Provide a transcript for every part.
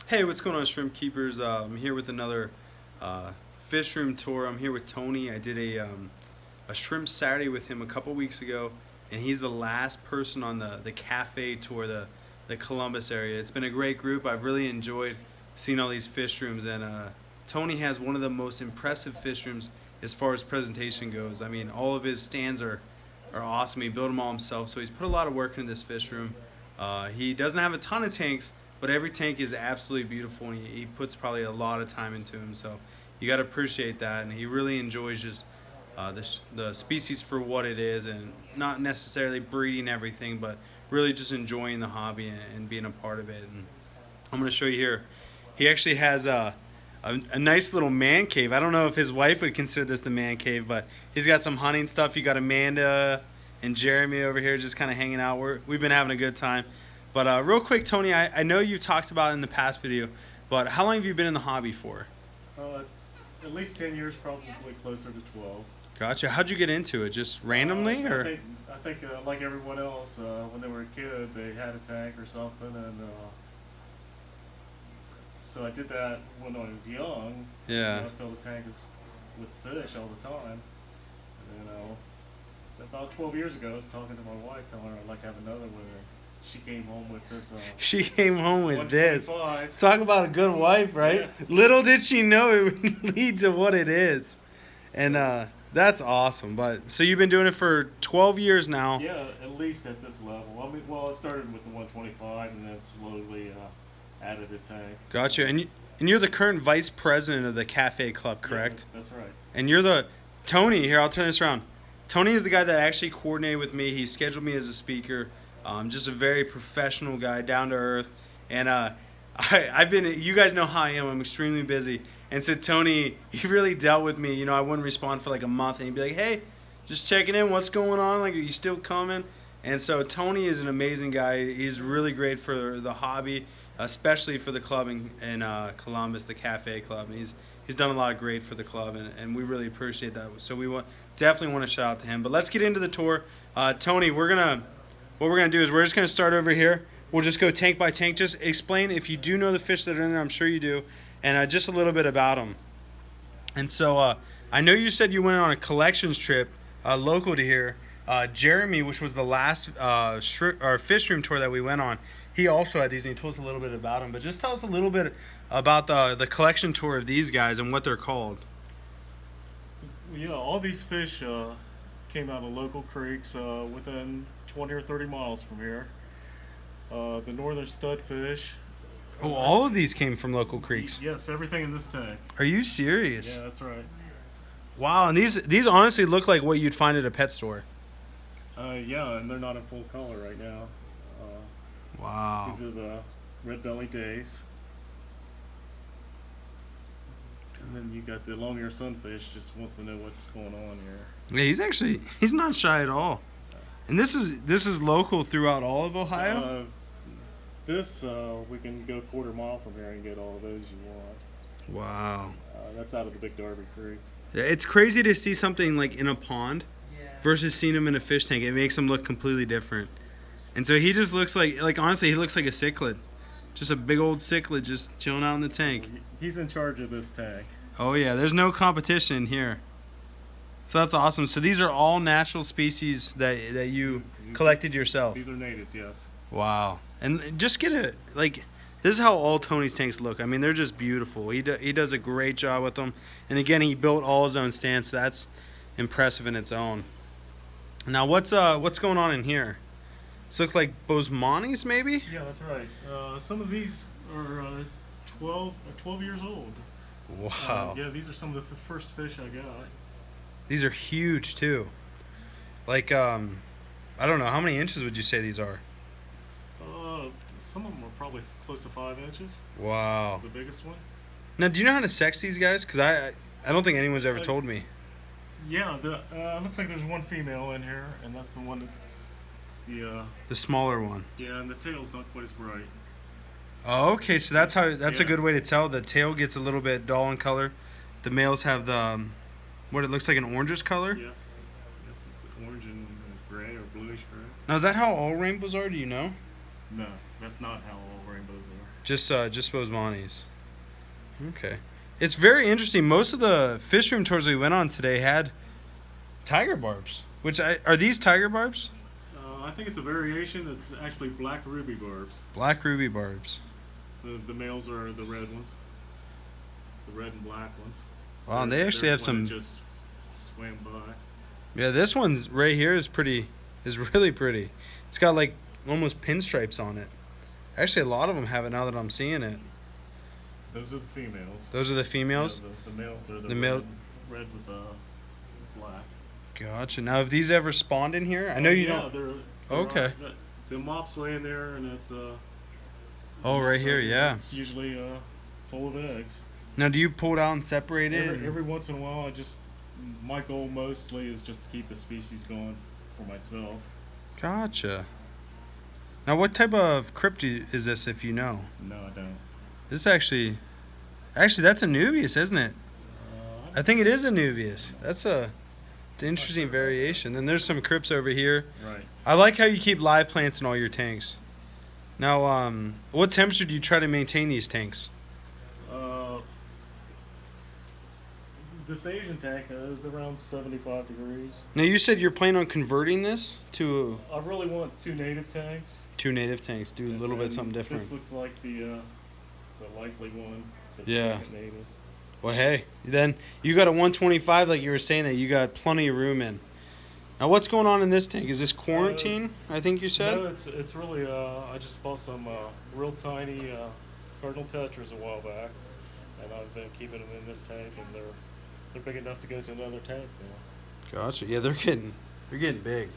Hey, what's going on, shrimp keepers? I'm here with another uh, fish room tour. I'm here with Tony. I did a shrimp Saturday with him a couple weeks ago, and he's the last person on the cafe tour, the Columbus area. It's been a great group. I've really enjoyed seeing all these fish rooms, and Tony has one of the most impressive fish rooms as far as presentation goes. I mean, all of his stands are awesome. He built them all himself, so he's put a lot of work into this fish room. He doesn't have a ton of tanks, but every tank is absolutely beautiful, and he puts probably a lot of time into him. So you got to appreciate that, and he really enjoys just the species for what it is, and not necessarily breeding everything, but really just enjoying the hobby and being a part of it. And I'm going to show you here. He actually has a nice little man cave. I don't know if his wife would consider this the man cave, but he's got some hunting stuff. You got Amanda and Jeremy over here just kind of hanging out. We've been having a good time. But real quick, Tony, I know you talked about it in the past video, but how long have you been in the hobby for? Uh, at least 10 years, probably closer to 12. Gotcha. How'd you get into it? Just randomly, or? I think like everyone else, when they were a kid, they had a tank or something, and so I did that when I was young. Yeah. I filled the tank with fish all the time. And, about 12 years ago, I was talking to my wife, telling her I'd like to have another one. And she came home with this. She came home with this. 125. Talk about a good wife, right? Yeah. Little did she know it would lead to what it is. And that's awesome. But so you've been doing it for 12 years now. Yeah, at least at this level. I mean, well, it started with the 125 and then slowly added a tank. Gotcha. And you're the current vice president of the Cafe Club, correct? Yeah, that's right. And you're the Tony. Here, I'll turn this around. Tony is the guy that actually coordinated with me. He scheduled me as a speaker. Just a very professional guy, down to earth. And I've been. You guys know how I am. I'm extremely busy. And so Tony, he really dealt with me. You know, I wouldn't respond for like a month, and he'd be like, "Hey, just checking in. What's going on? Like, are you still coming?" And so Tony is an amazing guy. He's really great for the hobby, especially for the club in Columbus, the Cafe Club. And he's done a lot of great for the club, and we really appreciate that. So definitely want to shout out to him. But let's get into the tour. Tony, what we're gonna do is we're just gonna start over here. We'll just go tank by tank. Just explain, if you do know the fish that are in there. I'm sure you do, and just a little bit about them. And so I know you said you went on a collections trip local to here. Jeremy, which was the last fish room tour that we went on, he also had these, and he told us a little bit about them. But just tell us a little bit about the collection tour of these guys and what they're called. Yeah, all these fish came out of local creeks within 20 or 30 miles from here. The northern studfish. Oh, all of these came from local creeks. Yes, everything in this tank. Are you serious? Yeah, that's right. Wow, and these honestly look like what you'd find at a pet store. Yeah, and they're not in full color right now. Wow. These are the red belly days. And then you got the long-eared sunfish, just wants to know what's going on here. Yeah, he's not shy at all. And this is local throughout all of Ohio? We can go quarter mile from here and get all of those you want. Wow. That's out of the Big Darby Creek. Yeah, it's crazy to see something like in a pond versus seeing him in a fish tank. It makes him look completely different. And so he just looks like honestly, he looks like a cichlid. Just a big old cichlid just chilling out in the tank. He's in charge of this tank. Oh yeah, there's no competition here. So that's awesome. So these are all natural species that you collected yourself. These are natives, yes. Wow. And just this is how all Tony's tanks look. I mean, they're just beautiful. He does a great job with them. And again, he built all his own stands. So that's impressive in its own. Now, what's going on in here? This look like Bosemani's, maybe? Yeah, that's right. Some of these are 12 years old. Wow. Yeah, these are some of the first fish I got. These are huge too. Like I don't know, how many inches would you say these are? Some of them are probably close to 5 inches. Wow. The biggest one. Now, do you know how to sex these guys? Because I don't think anyone's ever told me. Yeah, looks like there's one female in here, and that's the one that's The smaller one. yeah, and the tail's not quite as bright. Oh, okay. So that's a Yeah. good way to tell. The tail gets a little bit dull in color. The males have the what it looks like an orangish color. Yeah, it's orange and gray or bluish gray. Now, is that how all rainbows are? Do you know? No, that's not how all rainbows are. Just Boesmanis. Okay. It's very interesting. Most of the fish room tours we went on today had tiger barbs. Are these tiger barbs? I think it's a variation. It's actually black ruby barbs. Black ruby barbs. The males are the red ones. The red and black ones. Wow, and they actually have some. Just swam by. Yeah, this one's right here is really pretty. It's got like almost pinstripes on it. Actually, a lot of them have it now that I'm seeing it. Those are the females. Those are the females? Yeah, the males are red with black. Gotcha. Now, have these ever spawned in here? I know you don't. They're okay. The mop's way in there, and it's oh, right here, yeah. It's usually full of eggs. Now, do you pull it out and separate it? Every once in a while, my goal mostly is just to keep the species going for myself. Gotcha. Now, what type of cryptid is this, if you know? No, I don't. This actually, that's a Nubius, isn't it? I think it is a Nubius. That's an interesting variation. Then there's some crypts over here. Right. I like how you keep live plants in all your tanks. Now, what temperature do you try to maintain these tanks? This Asian tank is around 75 degrees. Now, you said you're planning on converting this to... I really want 2 native tanks. 2 native tanks. Do a little bit something different. This looks like the likely one. Yeah. Native. Well, hey, then you got a 125 like you were saying that you got plenty of room in. Now, what's going on in this tank? Is this quarantine, I think you said? No, it's really, I just bought some real tiny cardinal tetras a while back, and I've been keeping them in this tank, and they're big enough to go to another tank now. Gotcha. Yeah, they're getting big.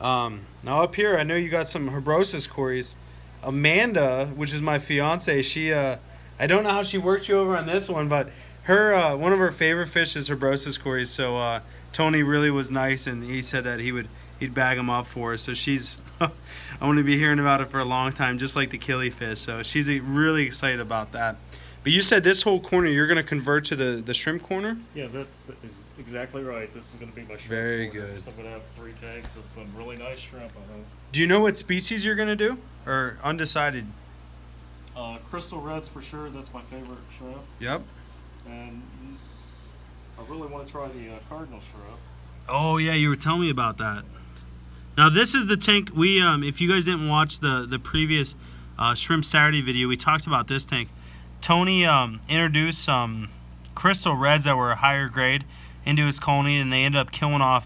Yeah. Now up here, I know you got some Herbrosis cories. Amanda, which is my fiance, she I don't know how she worked you over on this one, but her one of her favorite fish is Herbrosis cories. So Tony really was nice, and he said that he'd bag them up for her. So she's I'm going to be hearing about it for a long time, just like the killifish. So she's really excited about that. But you said this whole corner you're going to convert to the shrimp corner? Yeah, that's exactly right. This is going to be my shrimp Very corner. good. So I'm going to have 3 tanks of some really nice shrimp, I hope. Do you know what species you're going to do? Or undecided? Crystal reds for sure. That's my favorite shrimp. Yep. And I really want to try the cardinal shrimp. Oh, yeah, you were telling me about that. Now, this is the tank we, if you guys didn't watch the previous Shrimp Saturday video, we talked about this tank. Tony introduced some crystal reds that were higher grade into his colony, and they ended up killing off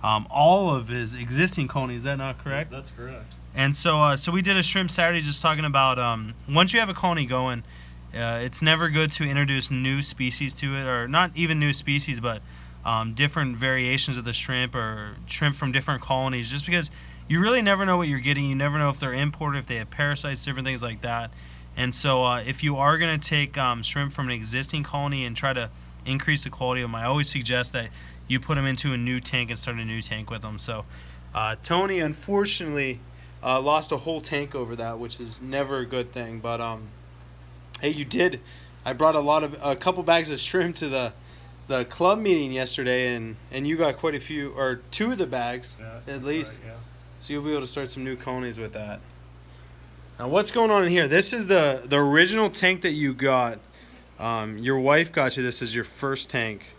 all of his existing colonies. Is that not correct? That's correct. And so we did a Shrimp Saturday just talking about once you have a colony going, it's never good to introduce new species to it, or not even new species, but different variations of the shrimp or shrimp from different colonies, just because you really never know what you're getting. You never know if they're imported, if they have parasites, different things like that. And so if you are going to take shrimp from an existing colony and try to increase the quality of them, I always suggest that you put them into a new tank and start a new tank with them. So Tony, unfortunately, lost a whole tank over that, which is never a good thing. But hey, you did. I brought a couple bags of shrimp to the club meeting yesterday, and you got quite a few, or 2 of the bags at least. Right, yeah. So you'll be able to start some new colonies with that. Now, what's going on in here? This is the original tank that you got. Your wife got you this as your first tank.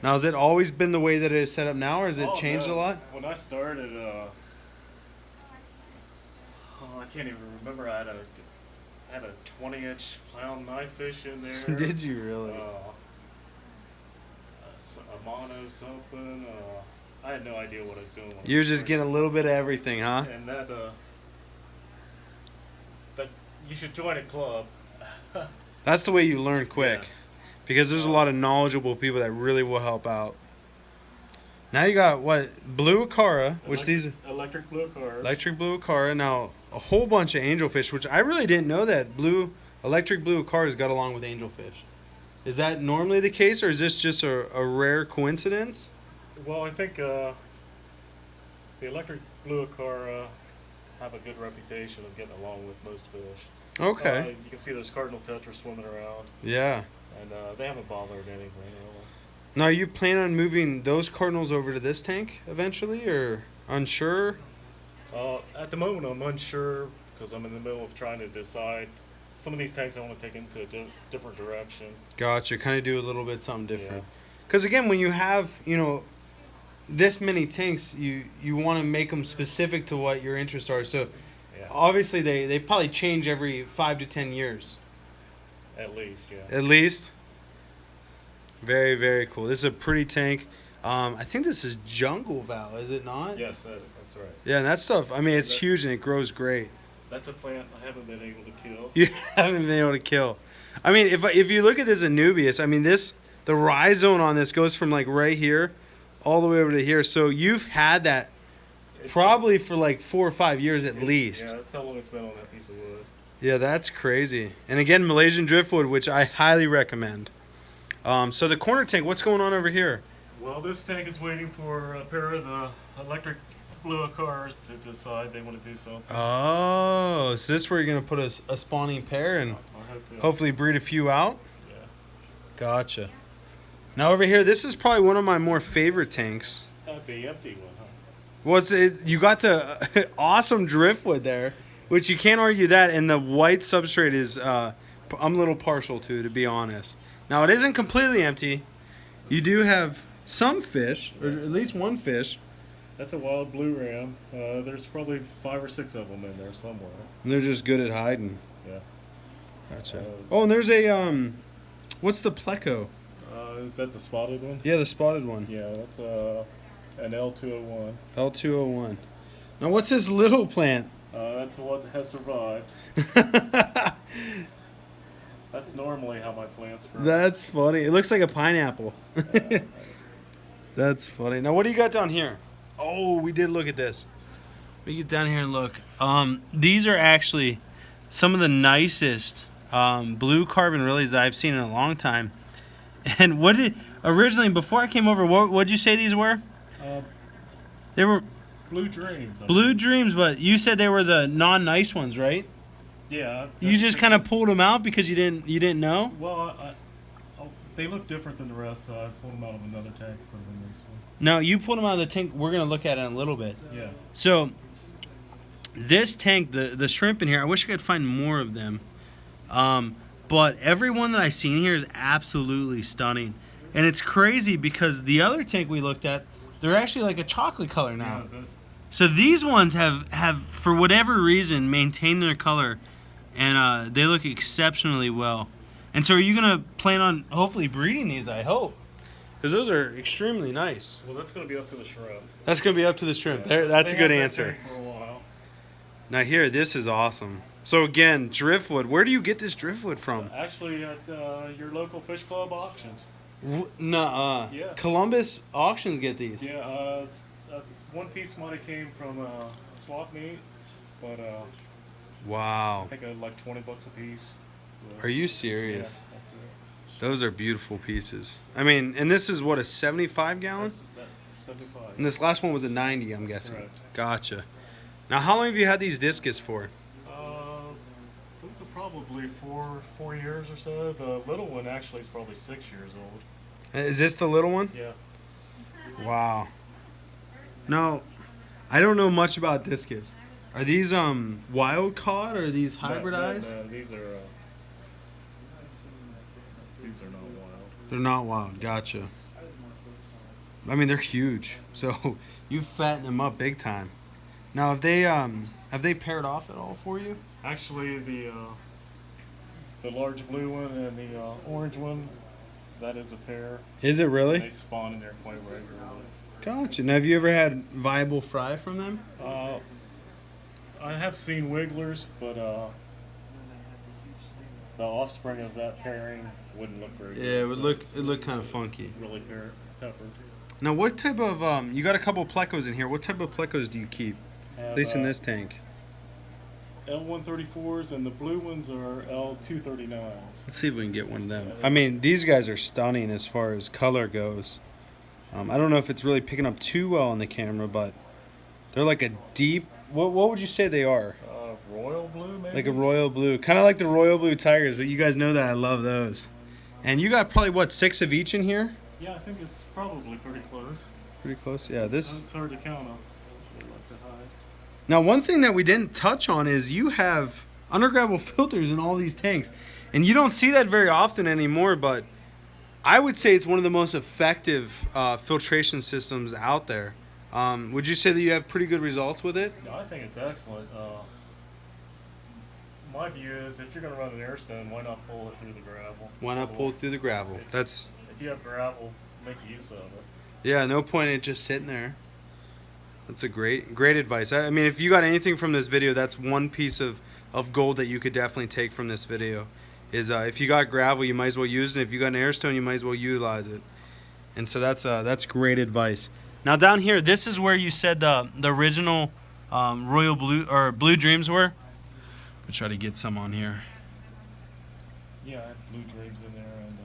Now, has it always been the way that it is set up now, or has it changed a lot? When I started, I can't even remember. I had a 20-inch clown knife fish in there. Did you really? A mono something. I had no idea what I was doing. You were just getting a little bit of everything, huh? And that you should join a club. That's the way you learn quick. Yes. Because there's a lot of knowledgeable people that really will help out. Now you got what? Blue Acara, which these electric blue Acaras. Electric blue Acara. Now a whole bunch of angelfish, which I really didn't know that electric blue Acaras got along with angelfish. Is that normally the case, or is this just a rare coincidence? Well, I think the electric blue Acara have a good reputation of getting along with most fish. Okay. You can see those cardinal tetras swimming around. Yeah. And they haven't bothered anything really. Now, you plan on moving those cardinals over to this tank eventually, or unsure? At the moment, I'm unsure because I'm in the middle of trying to decide some of these tanks I want to take into a different direction. Gotcha. Kind of do a little bit something different. Yeah. Because again, when you have, you know, this many tanks, you want to make them specific to what your interests are. So Yeah. obviously they probably change every 5 to 10 years. At least, yeah. At least. Very, very cool. This is a pretty tank. I think this is jungle val, is it not? Yes, that's right. Yeah, and that stuff, I mean, it's That- huge and it grows great. That's a plant I haven't been able to kill. You haven't been able to kill. I mean, if you look at this Anubias, I mean, the rhizome on this goes from like right here all the way over to here. So you've had that probably for like 4 or 5 years at least. Yeah, that's how long it's been on that piece of wood. Yeah, that's crazy. And again, Malaysian driftwood, which I highly recommend. So the corner tank, what's going on over here? Well, this tank is waiting for a pair of the electric blue cars to decide they want to do something. Oh, so this is where you're going to put a spawning pair and I hope to. hopefully breed a few out? Yeah. Gotcha. Now over here, this is probably one of my more favorite tanks. That'd be empty one, huh? Well, you got the awesome driftwood there, which you can't argue that, and the white substrate is I'm a little partial to be honest. Now it isn't completely empty. You do have some fish, or at least one fish, That's a wild blue ram. There's probably 5 or 6 of them in there somewhere. and they're just good at hiding. Yeah. Gotcha. Oh, and there's a what's the pleco? Is that the spotted one? Yeah, the spotted one. Yeah, that's an L201. L201. Now what's this little plant? That's what has survived. That's normally how my plants grow. That's funny. It looks like a pineapple. That's funny. Now, what do you got down here? Oh, we did look at this. We get down here and look. These are actually some of the nicest blue carbon lilies that I've seen in a long time. And what did originally before I came over? What'd you say these were? They were Blue Dreams. blue dreams, but you said they were the non-nice ones, right? Yeah. You just kind of pulled them out because you didn't know. Well, they look different than the rest, so I pulled them out of another tank, put them in this one. No, you pulled them out of the tank. We're gonna look at it in a little bit. Yeah. So this tank, the shrimp in here, I wish I could find more of them. But every one that I've seen here is absolutely stunning. And it's crazy because the other tank we looked at, they're actually like a chocolate color now. Yeah, So these ones have for whatever reason maintained their color, and they look exceptionally well. And so are you gonna plan on hopefully breeding these? I hope, because those are extremely nice. well, that's going to be up to the shrimp. That's gonna be up to the shrimp. There, that's a They good had that answer. tank for a while. Now here, this is awesome. So again, driftwood. Where do you get this driftwood from? Actually, at your local fish club auctions. Nuh-uh. Yeah. Columbus auctions get these. Yeah, one piece might have came from swap meet, but Wow. I think I had like $20 a piece. Are you Yeah, serious? that's it. Those are beautiful pieces. I mean, and this is what, a 75 gallon? That's 75. And this last one was a 90, I'm That's guessing. correct. Gotcha. Now, how long have you had these discus for? These are probably four years or so. The little one actually is probably 6 years old. Is this the little one? Yeah. Wow. No, I don't know much about discus. Are these wild caught or are these hybridized? No, these are not wild. They're not wild. Gotcha. I mean, they're huge. So you fatten them up big time. Now, have they paired off at all for you? Actually, the large blue one and the orange one, that is a pair. Is it They really? spawn in there quite regularly. Gotcha. Now, have you ever had viable fry from them? I have seen wigglers, but the offspring of that pairing wouldn't look very good. Yeah, it would so look kind of funky. really peppered. Now, what type of you got a couple plecos in here? What type of plecos do you keep? At least in this tank. L134s, and the blue ones are L239s. Let's see if we can get one of them. I mean, these guys are stunning as far as color goes. I don't know if it's really picking up too well on the camera, but they're like a deep. What would you say they are? Royal blue, maybe? Like a royal blue, kind of like the royal blue tigers. You guys know that I love those. And you got probably what, 6 of each in here? Yeah, I think it's probably pretty close. Pretty close. Yeah, this. It's hard to count them. They like to hide. Now, one thing that we didn't touch on is you have under gravel filters in all these tanks. And you don't see that very often anymore, but I would say it's one of the most effective filtration systems out there. Would you say that you have pretty good results with it? No, I think it's excellent. My view is if you're going to run an air stone, why not pull it through the gravel? Why not pull it through the gravel? If you have gravel, make use of it. Yeah, no point in it just sitting there. That's a great advice. I mean, if you got anything from this video, that's one piece of gold that you could definitely take from this video. Is if you got gravel, you might as well use it. If you got an air stone, you might as well utilize it. And so that's great advice. Now down here, this is where you said the original Royal Blue or Blue Dreams were. I'll try to get some on here. Yeah, I have Blue Dreams in there, and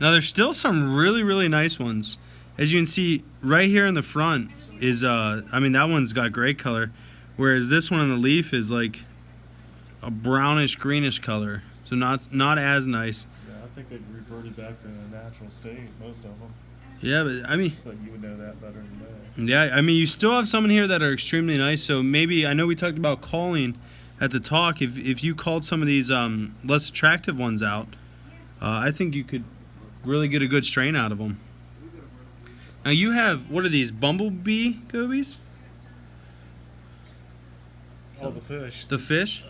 now there's still some really nice ones. As you can see, right here in the front is I mean, that one's got great color, whereas this one on the leaf is like a brownish greenish color, so not as nice. Yeah, I think they've reverted back to a natural state, most of them. Yeah, but I mean, But you would know that better than me. yeah, I mean, you still have some in here that are extremely nice. So maybe, I know we talked about calling at the talk. If you called some of these less attractive ones out, I think you could really get a good strain out of them. Now you have, what are these, bumblebee gobies? Oh, the fish. The fish?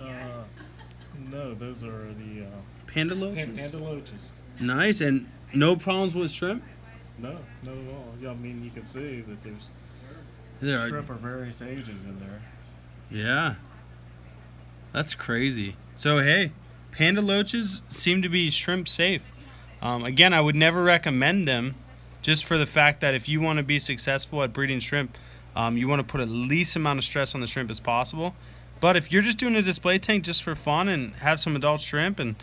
No, those are the Panda loaches? panda loaches. Nice, and no problems with shrimp? No, not at all. Yeah, I mean, you can see that there's There are, shrimp of various ages in there. yeah. That's crazy. So hey, panda loaches seem to be shrimp safe. Again, I would never recommend them, just for the fact that if you want to be successful at breeding shrimp, you want to put the least amount of stress on the shrimp as possible. But if you're just doing a display tank just for fun and have some adult shrimp and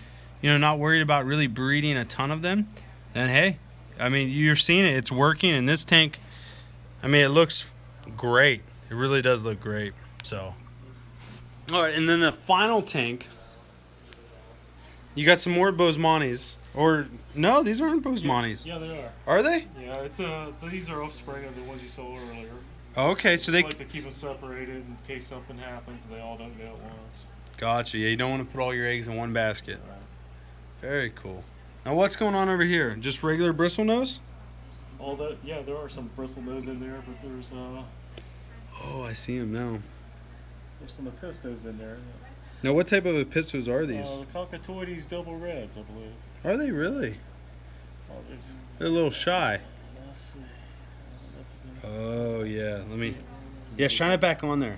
not worried about really breeding a ton of them, then hey, I mean, you're seeing it, it's working. And this tank, I mean, it looks great. It really does look great. So, all right, and then the final tank, you got some more Bosemani's. Or, no, these aren't Bosemani's. Yeah, they are. Are they? Yeah, these are offspring of the ones you saw earlier. Okay, so they like to keep them separated in case something happens and they all don't go at once. Gotcha. Yeah, you don't want to put all your eggs in one basket. Right. Very cool. Now, what's going on over here? Just regular bristlenose? All that, yeah, there are some bristlenose in there, but there's Oh, I see them now. some epistos in there. Now, what type of epistos are these? The Cockatoides double reds, I believe. Are they really? Oh, there's, They're a little shy. let's see. Oh, yeah. Let me... Yeah, shine it back on there.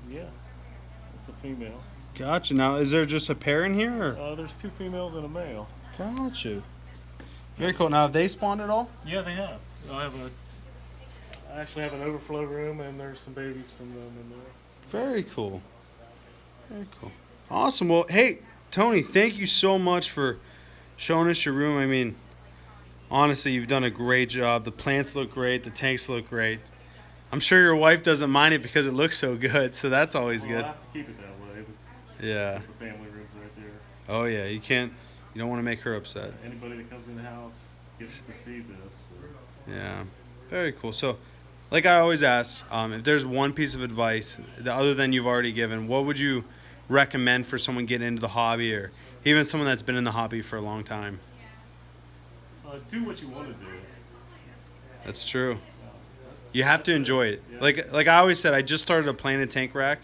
Yeah, it's a female. Gotcha. Now, is there just a pair in here? Or? There's 2 females and a male. Gotcha. Very cool. Now, have they spawned at all? Yeah, they have. I actually have an overflow room, and there's some babies from them in there. Very cool. Very cool. Awesome. Well, hey, Tony, thank you so much for showing us your room. I mean, honestly, you've done a great job. The plants look great. The tanks look great. I'm sure your wife doesn't mind it because it looks so good, so that's always good. I have to keep it that way. But Yeah. the family room's right there. Oh, yeah. You don't want to make her upset. Anybody that comes in the house gets to see this. So. Yeah. Very cool. So, like I always ask, if there's one piece of advice, other than you've already given, what would you recommend for someone getting into the hobby, or even someone that's been in the hobby for a long time? Do what you want to do. That's true. You have to enjoy it. Like I always said, I just started a planted tank rack,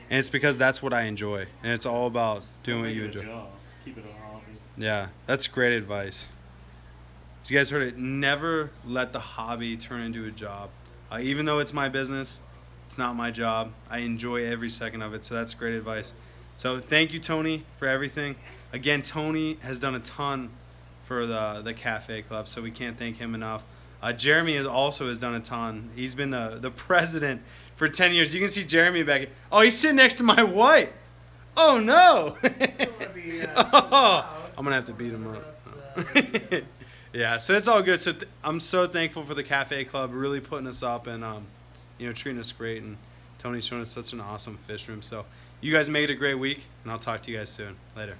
and it's because that's what I enjoy, and it's all about doing what you Make it a enjoy. job. Keep it a hobby. Yeah, that's great advice. So you guys heard it. Never let the hobby turn into a job. Even though it's my business, it's not my job. I enjoy every second of it, so that's great advice. So thank you, Tony, for everything. Again, Tony has done a ton for the Cafe Club, so we can't thank him enough. Jeremy also has done a ton. He's been the president for 10 years. You can see Jeremy back here. Oh, he's sitting next to my wife. Oh, no. Oh, I'm going to have to beat him up. Yeah, so it's all good. So I'm so thankful for the Cafe Club really putting us up and treating us great. And Tony's showing us such an awesome fish room. So you guys made it a great week, and I'll talk to you guys soon. Later.